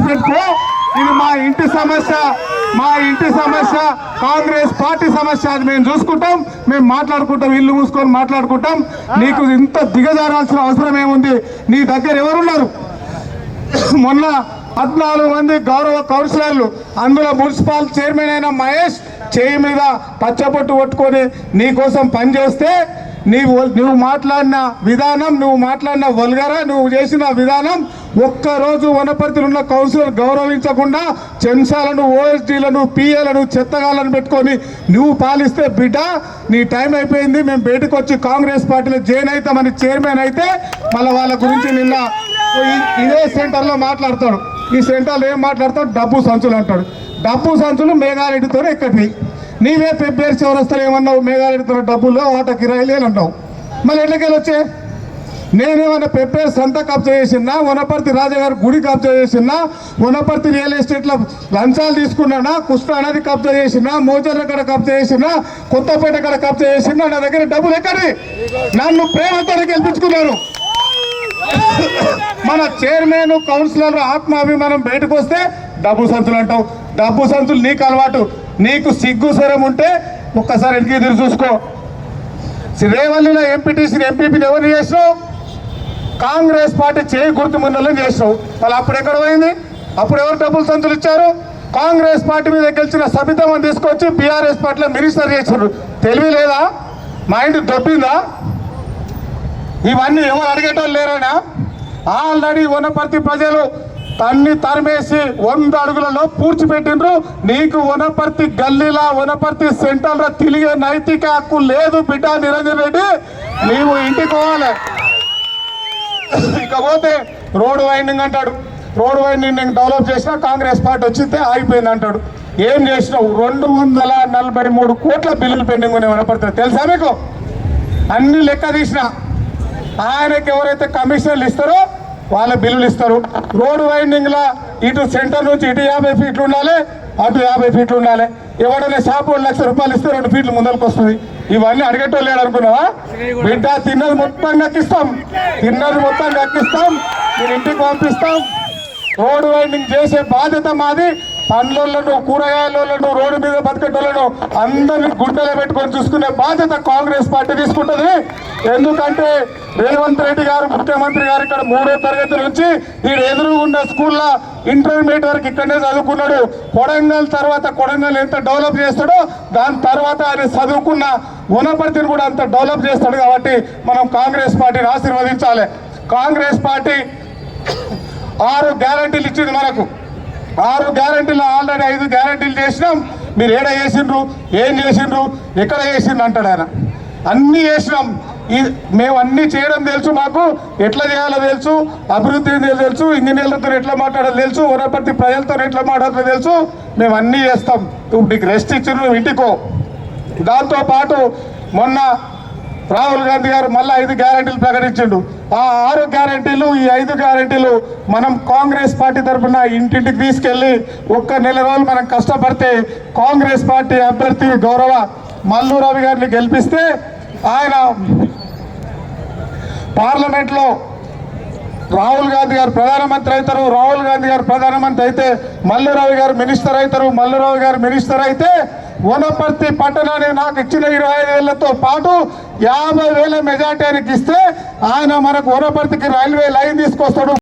గుర్తుపెట్టుకో, ఇది మా ఇంటి సమస్య, మా ఇంటి సమస్య, కాంగ్రెస్ పార్టీ సమస్య. అది మేము చూసుకుంటాం, మేము మాట్లాడుకుంటాం, ఇల్లు మూసుకొని మాట్లాడుకుంటాం. నీకు ఇంత దిగజారాల్సిన అవసరం ఏముంది? నీ దగ్గర ఎవరున్నారు? మొన్న 14 మంది గౌరవ కౌన్సిలర్లు, అందులో మున్సిపల్ చైర్మన్ అయిన మహేష్ చేయి మీద పచ్చబొట్టు కొట్టుకొని నీకోసం పనిచేస్తే నువ్వు మాట్లాడిన విధానం, నువ్వు మాట్లాడిన వల్గరా, నువ్వు చేసిన విధానం ఒక్కరోజు వనపర్తిలో ఉన్న కౌన్సిలర్ గౌరవించకుండా చెంచాలను, ఓఎస్డీలను, పిఏలను, చెత్తగాలను పెట్టుకొని నువ్వు పాలిస్తే బిడ్డ నీ టైం అయిపోయింది. మేము బయటకు వచ్చి కాంగ్రెస్ పార్టీలో జాయిన్ అవుతామని చైర్మన్ అయితే మళ్ళీ వాళ్ళ గురించి నిన్న ఇదే సెంటర్లో మాట్లాడతాడు. ఈ సెంటర్లో ఏం మాట్లాడతాడు? డబ్బు సంచులు అంటాడు. డబ్బు సంచులు మేఘారెడ్డితోనే ఎక్కడివి? నీవే పెబ్బేరు చివరస్తారు ఏమన్నావు? మేఘారెడ్డితో డబ్బులు ఆట కిరాయిలే అంటావు. మళ్ళీ ఎట్లకెళ్ళి వచ్చే? నేనేమన్నా పెబ్బేరు సంత కబ్జా చేసినా, వనపర్తి రాజాగారి గుడి కబ్జా చేసినా, వనపర్తి రియల్ ఎస్టేట్లో లంచాలు తీసుకున్నానా, కృష్ణా నది కబ్జా చేసినా, మోజర్ల కడ కబ్జా చేసినా, కొత్తపేట కడ కబ్జా చేసినా, నా దగ్గర డబ్బులు ఎక్కడి? నన్ను ప్రేమతో గెలిపించుకున్నారు. మన చైర్మన్, కౌన్సిలర్ ఆత్మాభిమానం బయటకు వస్తే డబ్బు సంచులు అంటావు. డబ్బు సంచులు నీకు అలవాటు. నీకు సిగ్గు స్వరం ఉంటే ఒక్కసారి వెనక్కి ఎదురు చూసుకో. రేవల్లిలో ఎంపీటీసీని, ఎంపీపీని ఎవరిని చేసినావు? కాంగ్రెస్ పార్టీ చేయి గుర్తు ముందని చేసినావు. వాళ్ళు అప్పుడు ఎక్కడ పోయింది? అప్పుడు ఎవరు డబ్బులు సంచులు ఇచ్చారు? కాంగ్రెస్ పార్టీ మీద గెలిచిన సబితమ్మని తీసుకొచ్చి బీఆర్ఎస్ పార్టీలో మినిస్టర్ చేశారు. తెలివి లేదా? మైండ్ దొబ్బిందా? ఇవన్నీ ఎవరు అడిగేటోళ్ళు లేరైనా? ఆల్రెడీ వనపర్తి ప్రజలు తన్ని తరిమేసి 100 అడుగులలో పూడ్చిపెట్టిండ్రు. నీకు వనపర్తి గల్లీలా, వనపర్తి సెంటర్లో తిరిగే నైతిక హక్కు లేదు బిడ్డ నిరంజన్ రెడ్డి. నీవు ఇంటికి పోవాలి. ఇకపోతే రోడ్డు వైండింగ్ అంటాడు. రోడ్డు వైండింగ్ డెవలప్ చేసినా కాంగ్రెస్ పార్టీ వచ్చితే ఆగిపోయింది అంటాడు. ఏం చేసినావు? 243 కోట్ల బిల్లులు పెండింగ్ ఉన్నాయి వనపర్తి. తెలుసా మీకు? అన్ని లెక్క తీసిన ఆయనకి ఎవరైతే కమిషన్లు ఇస్తారో వాళ్ళ బిల్లులు ఇస్తారు. రోడ్డు వైండింగ్లో ఇటు సెంటర్ నుంచి ఇటు 50 ఫీట్లు ఉండాలి, అటు 50 ఫీట్లు ఉండాలి. ఎవడైనా షాపు 1 లక్ష రూపాయలు ఇస్తే 2 ఫీట్లు ముందరకు వస్తుంది. ఇవన్నీ అడిగేటోళ్ళు లేడు అనుకున్నావా? బిడ్డ తిన్నది మొత్తం కక్కిస్తాం, తిన్నది మొత్తం కక్కిస్తాం, నేను ఇంటికి పంపిస్తాం. రోడ్డు వైండింగ్ చేసే బాధ్యత మాది. పండ్లను, కూరగాయలను, రోడ్డు మీద బతికేటోళ్ళను అందరినీ గుండెలో పెట్టుకొని చూసుకునే బాధ్యత కాంగ్రెస్ పార్టీ తీసుకుంటుంది. ఎందుకంటే రేవంత్ రెడ్డి గారు, ముఖ్యమంత్రి గారు ఇక్కడ 3వ తరగతి నుంచి ఈ ఎదురు ఉన్న స్కూల్లో ఇంటర్మీడియట్ వరకు ఇక్కడనే చదువుకున్నాడు. కొడంగల్ తర్వాత కొడంగల్ ఎంత డెవలప్ చేస్తాడో దాని తర్వాత ఆయన చదువుకున్న వనపర్తిని కూడా అంత డెవలప్ చేస్తాడు. కాబట్టి మనం కాంగ్రెస్ పార్టీని ఆశీర్వదించాలి. కాంగ్రెస్ పార్టీ 6 గ్యారంటీలు ఇచ్చింది మనకు. 6 గ్యారంటీలు ఆల్రెడీ 5 గ్యారంటీలు చేసినాం. మీరు ఏడ చేసిండ్రు, ఏం చేసిండ్రు, ఎక్కడ చేసిండ్రు అంటాడు ఆయన. అన్నీ చేసినాం. మేము అన్నీ చేయడం తెలుసు, మాకు ఎట్లా చేయాలో తెలుసు, అభివృద్ధి తెలుసు, ఇంజనీర్లతో ఎట్లా మాట్లాడాలో తెలుసు, వనపర్తి ప్రజలతో ఎట్లా మాట్లాడాలో తెలుసు. మేము అన్నీ చేస్తాం. నువ్వు నీకు రెస్ట్ ఇచ్చిండ్రు, నువ్వు ఇంటికో. దాంతోపాటు మొన్న రాహుల్ గాంధీ గారు మళ్ళీ 5 గ్యారంటీలు ప్రకటించిండు. ఆ 6 గ్యారంటీలు, ఈ 5 గ్యారంటీలు మనం కాంగ్రెస్ పార్టీ తరఫున ఇంటింటికి తీసుకెళ్లి 1 నెల రోజులు మనం కష్టపడితే కాంగ్రెస్ పార్టీ అభ్యర్థి గౌరవ మల్లు రవి గారిని గెలిపిస్తే ఆయన పార్లమెంట్లో రాహుల్ గాంధీ గారు ప్రధానమంత్రి అవుతారు. రాహుల్ గాంధీ గారు ప్రధానమంత్రి అయితే మల్లు రవి గారు మినిస్టర్ అవుతారు. మల్లు రవి గారు మినిస్టర్ అయితే వనపర్తి పట్టణాన్ని నాకు ఇచ్చిన 25,000తో పాటు 50,000 మెజార్టీ ఆయనకి ఇస్తే ఆయన మనకు వనపర్తికి రైల్వే లైన్ తీసుకొస్తాడు.